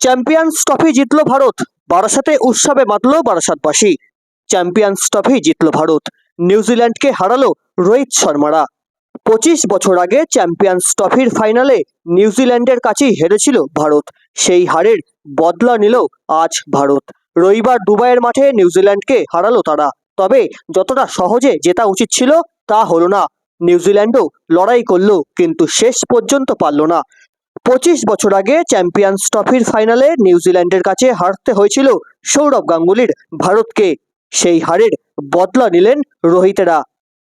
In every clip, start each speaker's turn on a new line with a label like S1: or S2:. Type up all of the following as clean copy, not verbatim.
S1: Champions trophy জিতল ভারত। বারাসাতে উৎসবে মাতল বারাসাতবাসী। চ্যাম্পিয়ন্স ট্রফি জিতল ভারত, নিউজিল্যান্ডকে হারালো রোহিত শর্মারা। 25 বছর আগে চ্যাম্পিয়ন্স ট্রফির ফাইনালে নিউজিল্যান্ডের কাছেই হেরেছিল ভারত। সেই হারের বদলা নিল আজ ভারত। রবিবার দুবাইয়ের মাঠে নিউজিল্যান্ডকে হারালো তারা। তবে যতটা সহজে জেতা উচিত ছিল তা হলো না। নিউজিল্যান্ডও লড়াই করলো, কিন্তু শেষ পর্যন্ত পারল না। 25 বছর আগে চ্যাম্পিয়ন্স ট্রফির ফাইনালে নিউজিল্যান্ডের কাছে হারতে হয়েছিল সৌরভ গাঙ্গুলির ভারতকে। সেই হারের বদলা নিলেন রোহিতেরা।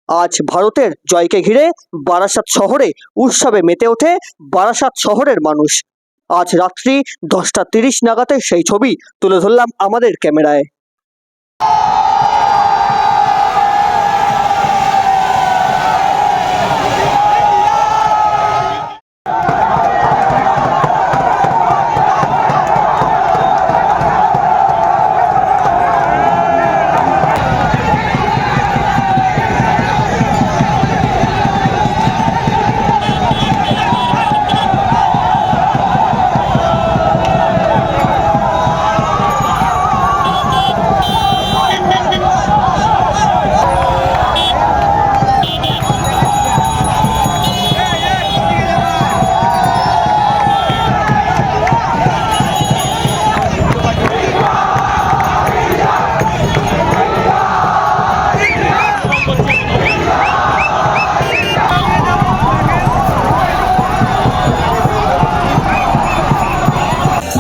S1: আজ ভারতের জয়কে ঘিরে বারাসাত শহরে উৎসবে মেতে ওঠে বারাসাত শহরের মানুষ। আজ রাত্রি 10:30 নাগাদে সেই ছবি তুলে ধরলাম আমাদের ক্যামেরায়।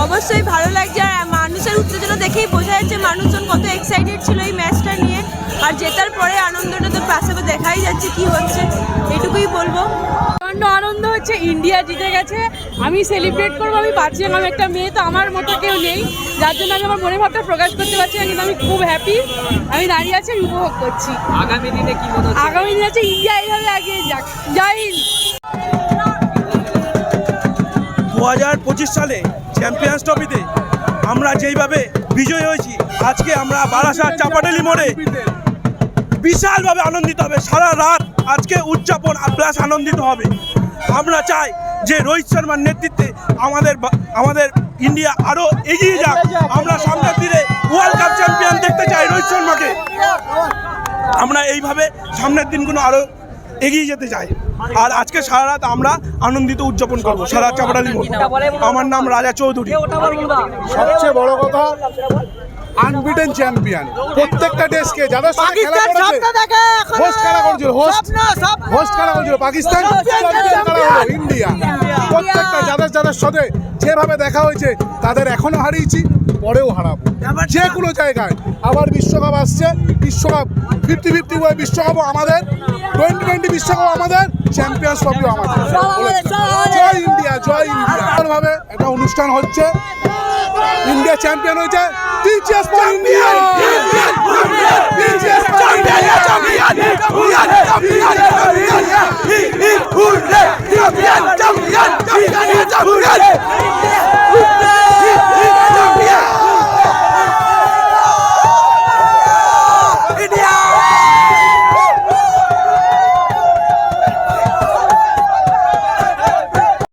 S2: অবশ্যই ভালো লাগছে, আর মানুষের উত্তেজনা দেখেই বোঝা যাচ্ছে মানুষজন কত এক্সাইটেড ছিল এই ম্যাচটা নিয়ে। আর জেতার পরে আনন্দটা তো পাশে দেখাই যাচ্ছে কি হচ্ছে, এটুকুই বলবো।
S3: প্রচণ্ড আনন্দ হচ্ছে, ইন্ডিয়া জিতে গেছে। আমি সেলিব্রেট করবো, আমি পাচ্ছি না, আমি একটা মেয়ে, তো আমার মতো কেউ নেই, যার জন্য আমি আমার মনের ভাবটা প্রকাশ করতে পারছি না। কিন্তু আমি খুব হ্যাপি, আমি দাঁড়িয়ে আছি, আমি উপভোগ করছি।
S4: আগামী দিনে কি মনে হচ্ছে?
S3: আগামী দিনে আছে ইন্ডিয়া এইভাবে এগিয়ে যাক। জয় হিন্দ।
S5: 2025 সালে চ্যাম্পিয়ন্স ট্রফিতে আমরা যেইভাবে বিজয়ী হয়েছি, আজকে আমরা বারাসাত চাপাডালি মোড়ে বিশালভাবে আনন্দিত হবে। সারা রাত আজকে উদযাপন আর প্লাস আনন্দিত হবে। আমরা চাই যে রোহিত শর্মার নেতৃত্বে আমাদের ইন্ডিয়া আরও এগিয়ে যাক। আমরা সামনের দিনে ওয়ার্ল্ড কাপ চ্যাম্পিয়ন দেখতে চাই রোহিত শর্মাকে। আমরা এইভাবে সামনের দিনগুলো আরও এগিয়ে যেতে চাই। আর আজকে সারা রাত আমরা আনন্দিত উদযাপন করবো সারা চাপাডালি মোড়। আমার নাম রাজা চৌধুরী।
S6: সবচেয়ে বড় কথা, আনবিটেন চ্যাম্পিয়ন। প্রত্যেকটা দেশকে যাদের সাথে খেলা করেছে, হোস্ট কারা করেছিল, হোস্ট কারা করেছিল পাকিস্তান, চ্যাম্পিয়ন কারা হলো ইন্ডিয়া। প্রত্যেকটা যাদের সাথে যেভাবে দেখা হয়েছে, তাদের এখনো হারিয়েছি, পরেও হারাবো যে কোনো জায়গায়। আবার বিশ্বকাপ আসছে, বিশ্বকাপ 50-50 হয়ে বিশ্বকাপও আমাদের, 2020 বিশ্বকাপ আমাদের, চ্যাম্পিয়ন্স ট্রফিও আমাদের। জয় ইন্ডিয়া, জয় ইন্ডিয়া। ভাবে একটা অনুষ্ঠান হচ্ছে, ইন্ডিয়া চ্যাম্পিয়ন হয়েছে।